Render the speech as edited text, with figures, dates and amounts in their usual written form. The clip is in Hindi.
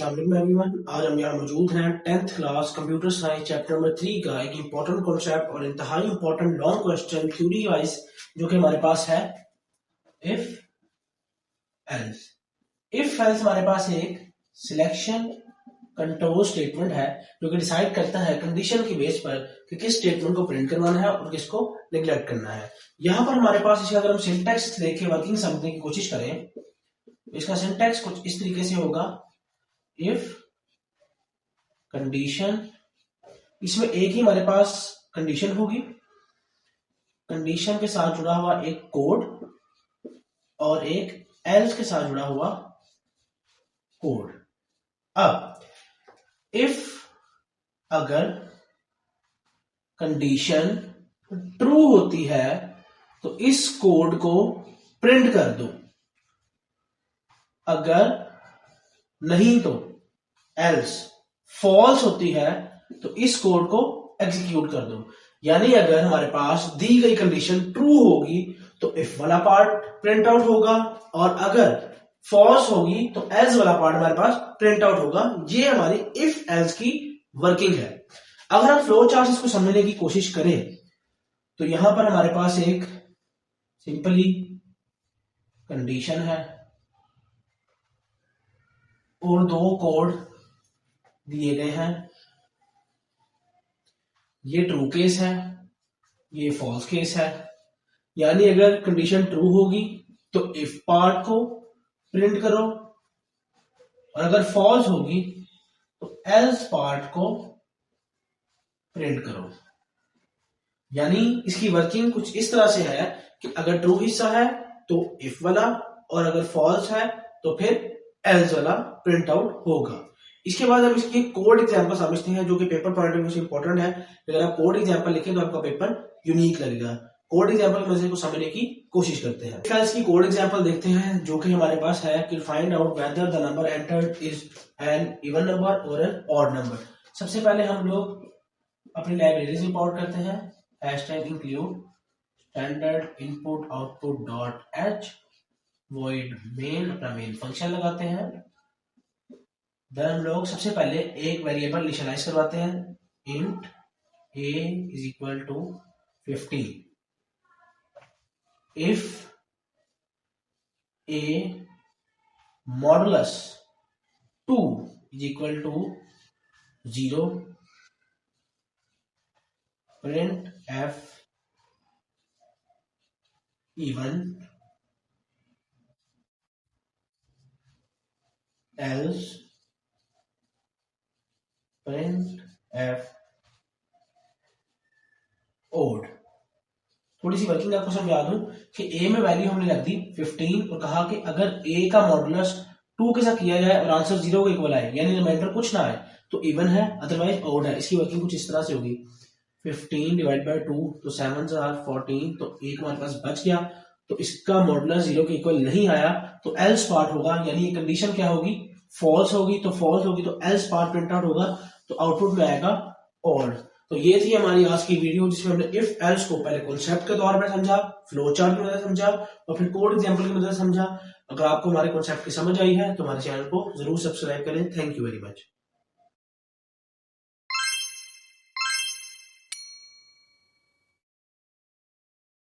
अस्सलाम वालेकुम एवरीवन। आज हम यहाँ मौजूद हैं 10th class computer science chapter number 3 का एक इंपॉर्टेंट कॉन्सेप्ट और इंतहाई important long question theory wise जो कि हमारे पास है इफ एल्स। इफ एल्स हमारे पास एक सिलेक्शन कंट्रोल स्टेटमेंट है जो कि डिसाइड करता है कंडीशन की बेस पर कि किस स्टेटमेंट को प्रिंट करवाना है और किसको नेग्लेक्ट करना है। यहाँ पर हमारे पास इसे अगर हम सिंटैक्स देख के वर्किंग समझने की कोशिश करें, इसका सिंटैक्स कुछ इस तरीके से होगा। इफ कंडीशन, इसमें एक ही हमारे पास कंडीशन होगी, कंडीशन के साथ जुड़ा हुआ एक कोड और एक एल्स के साथ जुड़ा हुआ कोड। अब इफ अगर कंडीशन ट्रू होती है तो इस कोड को प्रिंट कर दो, अगर नहीं तो एल्स फॉल्स होती है तो इस कोड को एग्जीक्यूट कर दो। यानी अगर हमारे पास दी गई कंडीशन ट्रू होगी तो इफ वाला पार्ट प्रिंट आउट होगा और अगर फॉल्स होगी तो एल्स वाला पार्ट हमारे पास प्रिंट आउट होगा। ये हमारी इफ एल्स की वर्किंग है। अगर हम फ्लो चार्ट इसको समझने की कोशिश करें तो यहां पर हमारे पास एक सिंपली कंडीशन है और दो कोड दिए गए हैं। ये ट्रू केस है, ये फॉल्स केस है। यानी अगर कंडीशन ट्रू होगी तो इफ पार्ट को प्रिंट करो और अगर फॉल्स होगी तो एल्स पार्ट को प्रिंट करो। यानी इसकी वर्किंग कुछ इस तरह से है कि अगर ट्रू हिस्सा है तो इफ वाला और अगर फॉल्स है तो फिर एल्स वाला प्रिंट आउट होगा। इसके बाद हम इसकी कोड एग्जांपल समझते हैं जो कि पेपर पॉइंट ऑफ व्यू से इंपॉर्टेंट है। अगर आप कोड एग्जांपल लिखें तो आपका पेपर यूनिक लगेगा। कोड एग्जांपल मजे को समझने की कोशिश करते हैं। इफ एल्स की कोड एग्जांपल देखते हैं जो कि हमारे पास है कि find out whether the number entered is an even number और एन ऑड नंबर। सबसे पहले हम लोग अपनी लाइब्रेरीज इंपोर्ट करते हैं। Hashtag include standard input output dot H void main, अपना मेन फंक्शन लगाते हैं। देन हम लोग सबसे पहले एक वेरिएबल इनिशियलाइज करवाते हैं, int a is equal to 15। If a modulus 2 is equal to 0, print f even, else print F odd. थोड़ी सी वर्किंग आपको समझा दूं कि ए में वैल्यू हमने रख दी 15 और कहा कि अगर ए का मॉडुलस 2 के साथ किया जाए और आंसर 0 के इक्वल आए यानी रिमाइंडर कुछ ना आए तो इवन है, अदरवाइज ओड है। इसकी वर्किंग कुछ इस तरह से होगी। 15 डिवाइड बाय 2 तो 7 आर 14, तो एक हमारे पास बच गया। तो इसका मॉडुलस 0 के इक्वल नहीं आया तो एल्स पार्ट होगा। यानी ये कंडीशन क्या होगी, फॉल्स होगी। तो फॉल्स होगी तो एल्स पार्ट प्रिंट आउट होगा, तो आउटपुट में आएगा ऑड। तो ये थी हमारी आज की वीडियो जिसमें हमने इफ एल्स को पहले कॉन्सेप्ट के तौर पर समझा, फ्लो चार्ट की मदद से समझा और फिर कोड एग्जांपल की मदद से समझा। अगर आपको हमारे कॉन्सेप्ट की समझ आई है तो हमारे चैनल को जरूर सब्सक्राइब करें। Thank you very much.